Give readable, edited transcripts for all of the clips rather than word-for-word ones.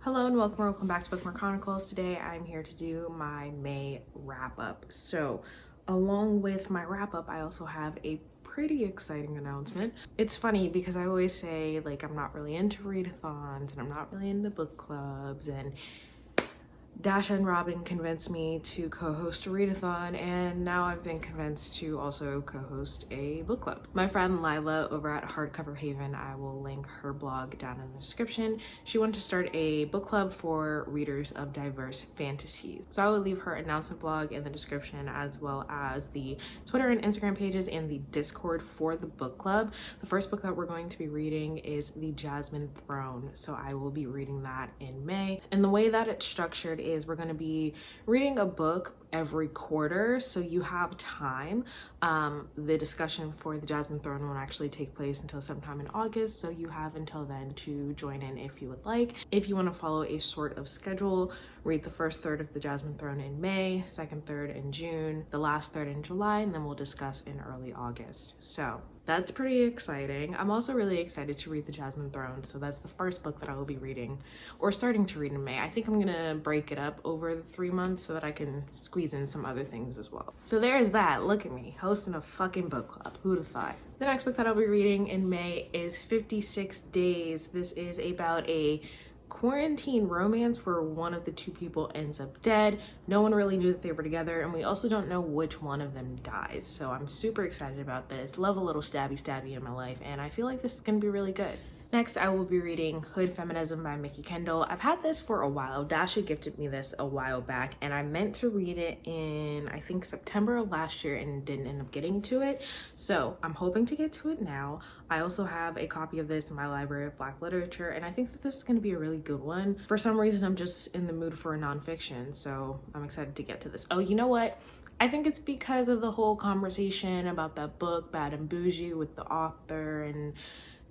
Hello and welcome back to Bookmark Chronicles. Today I'm here to do my May wrap up. So along with my wrap up, I also have a pretty exciting announcement. It's funny because I always say like I'm not really into readathons and I'm not really into book clubs, and Dasha and Robin convinced me to co-host a readathon, and now I've been convinced to also co-host a book club. My friend Lila over at Hardcover Haven, I will link her blog down in the description. She wanted to start a book club for readers of diverse fantasies. So I will leave her announcement blog in the description, as well as the Twitter and Instagram pages and the Discord for the book club. The first book that we're going to be reading is The Jasmine Throne. So I will be reading that in May. And the way that it's structured is we're going to be reading a book every quarter, so you have time. The discussion for The Jasmine Throne won't actually take place until sometime in August, so you have until then to join in if you would like. If you want to follow a sort of schedule, read the first third of The Jasmine Throne in May, second third in June, the last third in July, and then we'll discuss in early August. So that's pretty exciting. I'm also really excited to read The Jasmine Throne, so that's the first book that I will be reading, or starting to read in May. I think I'm gonna break it up over the 3 months so that I can squeeze in some other things as well. So there's that. Look at me, hosting a fucking book club. Who'd have thought? The next book that I'll be reading in May is 56 Days. This is about a quarantine romance where one of the two people ends up dead. No one really knew that they were together, and we also don't know which one of them dies. So I'm super excited about this. Love a little stabby in my life, and I feel like this is gonna be really good. Next, I will be reading Hood Feminism by Kendall. I've had this for a while. Dasha gifted me this a while back, and I meant to read it in, I think, September of last year and didn't end up getting to it. So I'm hoping to get to it now. I also have a copy of this in my library of Black literature, and I think that this is going to be a really good one. For some reason, I'm just in the mood for a nonfiction, so I'm excited to get to this. Oh, you know what? I think it's because of the whole conversation about that book, Bad and Bougie, with the author, and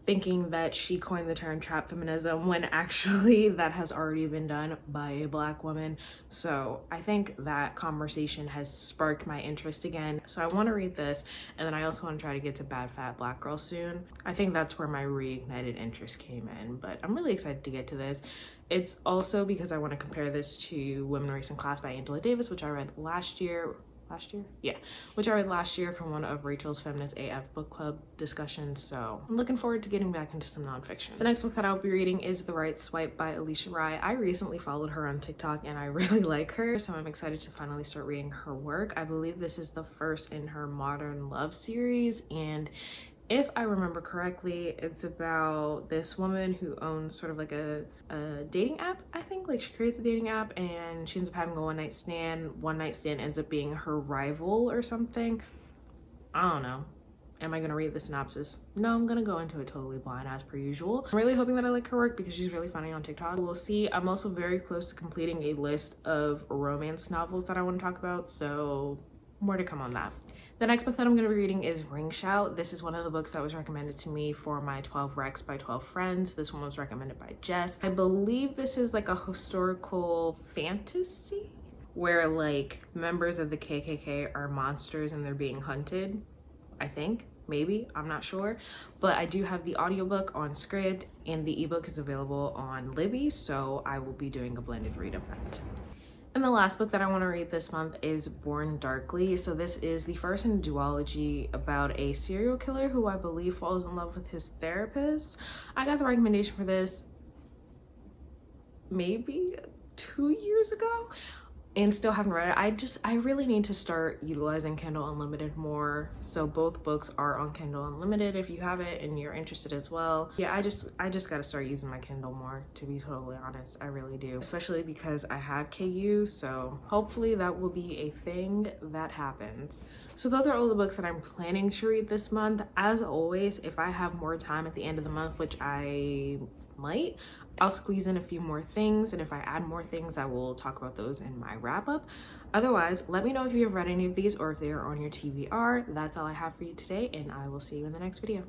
thinking that she coined the term trap feminism when actually that has already been done by a Black woman. So I think that conversation has sparked my interest again. So I want to read this, and then I also want to try to get to Bad Fat Black Girl soon. I think that's where my reignited interest came in, but I'm really excited to get to this. It's also because I want to compare this to Women, Race, and Class by Angela Davis, which I read last year, which I read last year from one of Rachel's Feminist AF book club discussions. So I'm looking forward to getting back into some nonfiction. The next book that I'll be reading is The Right Swipe by Alicia. I recently followed her on TikTok and I really like her, so I'm excited to finally start reading her work. I believe this is the first in her Modern Love series, and if I remember correctly, it's about this woman who owns sort of like a dating app, I think. Like, she creates a dating app and she ends up having a one-night stand. One-night stand ends up being her rival or something. I don't know. Am I gonna read the synopsis? No, I'm gonna go into it totally blind as per usual. I'm really hoping that I like her work because she's really funny on TikTok. We'll see. I'm also very close to completing a list of romance novels that I want to talk about, so more to come on that. The next book that I'm going to be reading is Ring Shout. This is one of the books that was recommended to me for my 12 Recs by 12 Friends. This one was recommended by Jess. I believe this is like a historical fantasy where like members of the KKK are monsters and they're being hunted. I think, maybe, I'm not sure. But I do have the audiobook on Scribd, and the ebook is available on Libby, so I will be doing a blended read of that. And the last book that I want to read this month is Born Darkly. So this is the first in a duology about a serial killer who I believe falls in love with his therapist. I got the recommendation for this maybe 2 years ago and still haven't read it. I really need to start utilizing Kindle Unlimited more. So both books are on Kindle Unlimited if you have it and you're interested as well. Yeah, I just gotta start using my Kindle more, to be totally honest. I really do, especially because I have KU, so hopefully that will be a thing that happens. So those are all the books that I'm planning to read this month. As always, if I have more time at the end of the month, which I might, I'll squeeze in a few more things, and if I add more things, I will talk about those in my wrap up. Otherwise, let me know if you have read any of these or if they are on your TBR. That's all I have for you today, and I will see you in the next video.